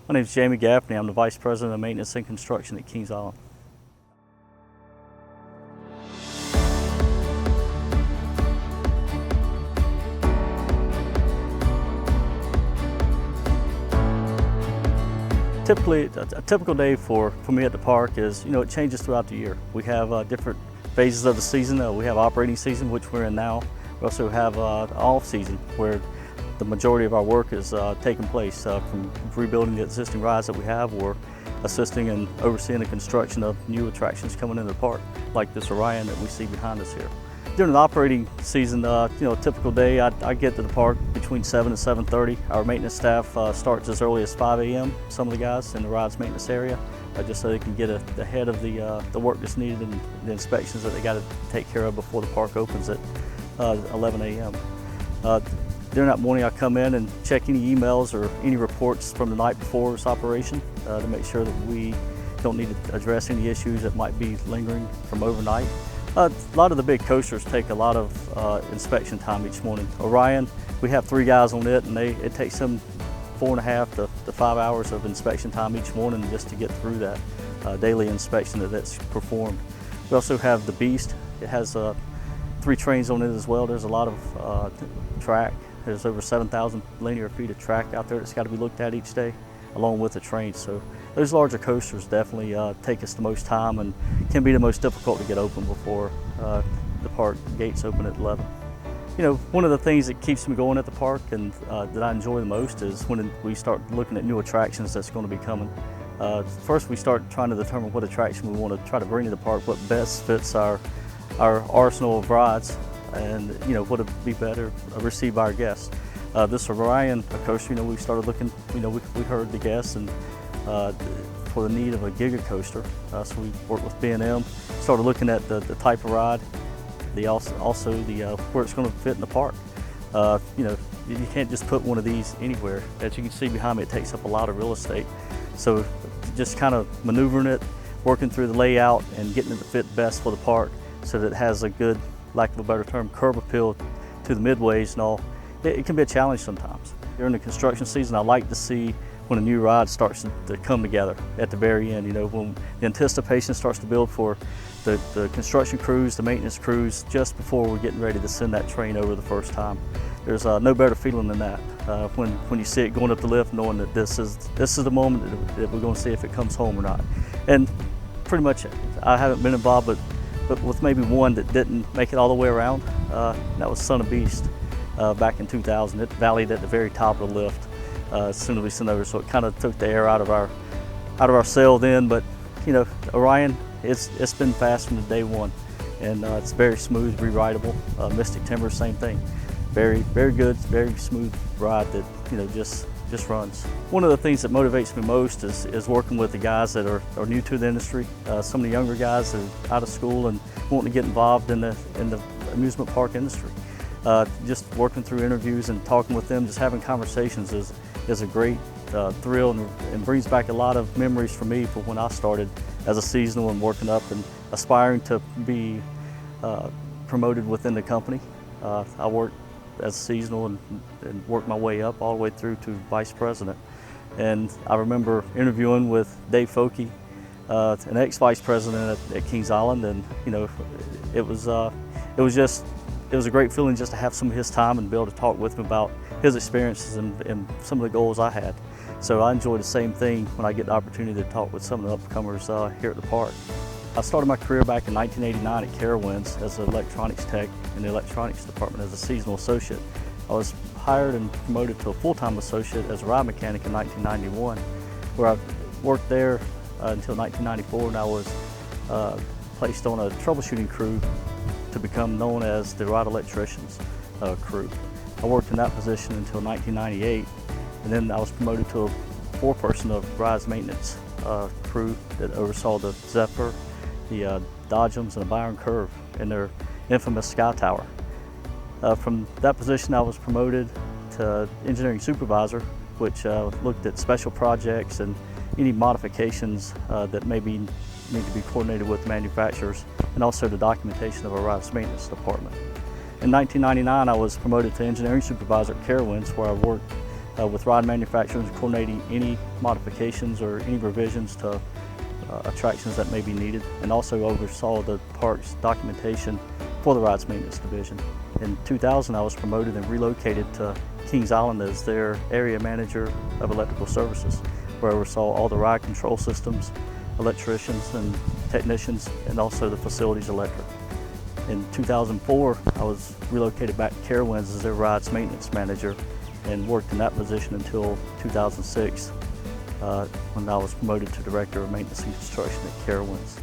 My name is Jamie Gaffney. I'm the Vice President of Maintenance and Construction at Kings Island. Typically, a typical day for me at the park is, it changes throughout the year. We have different phases of the season. We have operating season, which we're in now. We also have off season, where the majority of our work is taking place, from rebuilding the existing rides that we have or assisting and overseeing the construction of new attractions coming into the park, like this Orion that we see behind us here. During the operating season, a typical day, I get to the park between 7 and 7:30. Our maintenance staff starts as early as 5 a.m., some of the guys in the rides maintenance area, just so they can get ahead of the work that's needed and the inspections that they got to take care of before the park opens at 11 a.m. During that morning, I come in and check any emails or any reports from the night before this operation to make sure that we don't need to address any issues that might be lingering from overnight. A lot of the big coasters take a lot of inspection time each morning. Orion, we have 3 guys on it, and it takes them 4.5 to 5 hours of inspection time each morning just to get through that daily inspection that's performed. We also have the Beast. It has 3 trains on it as well. There's a lot of track. There's over 7,000 linear feet of track out there that's got to be looked at each day, along with the trains. So those larger coasters definitely take us the most time and can be the most difficult to get open before the park gates open at 11. One of the things that keeps me going at the park and that I enjoy the most is when we start looking at new attractions that's going to be coming. First, we start trying to determine what attraction we want to try to bring to the park, what best fits our arsenal of rides, and what would be better received by our guests. This Orion coaster, we started looking, we heard the guests and for the need of a giga coaster, so we worked with B&M, started looking at the type of ride, also where it's going to fit in the park. You can't just put one of these anywhere. As you can see behind me, it takes up a lot of real estate. So just kind of maneuvering it, working through the layout and getting it to fit best for the park so that it has a good, lack of a better term, curb appeal to the midways and all. It can be a challenge sometimes. During the construction season, I like to see when a new ride starts to come together at the very end. When the anticipation starts to build for the construction crews, the maintenance crews, just before we're getting ready to send that train over the first time. There's no better feeling than that. When you see it going up the lift, knowing that this is the moment that we're going to see if it comes home or not. And pretty much, I haven't been involved, but with maybe one that didn't make it all the way around. That was Son of Beast back in 2000. It valleyed at the very top of the lift as soon as we sent over, so it kind of took the air out of our sail then. But Orion, it's been fast from the day one, and it's very smooth, rewritable. Mystic Timber, same thing. Very, very good, very smooth ride that just runs. One of the things that motivates me most is working with the guys that are new to the industry. Some of the younger guys that are out of school and wanting to get involved in the amusement park industry. Just working through interviews and talking with them, just having conversations is a great thrill and brings back a lot of memories for me for when I started as a seasonal and working up and aspiring to be promoted within the company. I worked as a seasonal and worked my way up all the way through to vice president. And I remember interviewing with Dave Folke, an ex-vice president at Kings Island, and it was a great feeling just to have some of his time and be able to talk with him about his experiences and some of the goals I had. So I enjoy the same thing when I get the opportunity to talk with some of the upcomers here at the park. I started my career back in 1989 at Carowinds as an electronics tech in the electronics department as a seasonal associate. I was hired and promoted to a full-time associate as a ride mechanic in 1991, where I worked there until 1994, and I was placed on a troubleshooting crew to become known as the ride electricians crew. I worked in that position until 1998, and then I was promoted to a 4-person of rides maintenance crew that oversaw the Zephyr, the Dodgems, and the Byron Curve in their infamous Sky Tower. From that position, I was promoted to engineering supervisor, which looked at special projects and any modifications that maybe need to be coordinated with manufacturers, and also the documentation of our rides maintenance department. In 1999, I was promoted to engineering supervisor at Carowinds, where I worked with ride manufacturers, coordinating any modifications or any revisions to attractions that may be needed, and also oversaw the park's documentation for the rides maintenance division. In 2000, I was promoted and relocated to Kings Island as their area manager of electrical services, where I oversaw all the ride control systems, electricians and technicians, and also the facilities electric. In 2004, I was relocated back to Carowinds as their rides maintenance manager and worked in that position until 2006 when I was promoted to Director of Maintenance and Construction at Carowinds.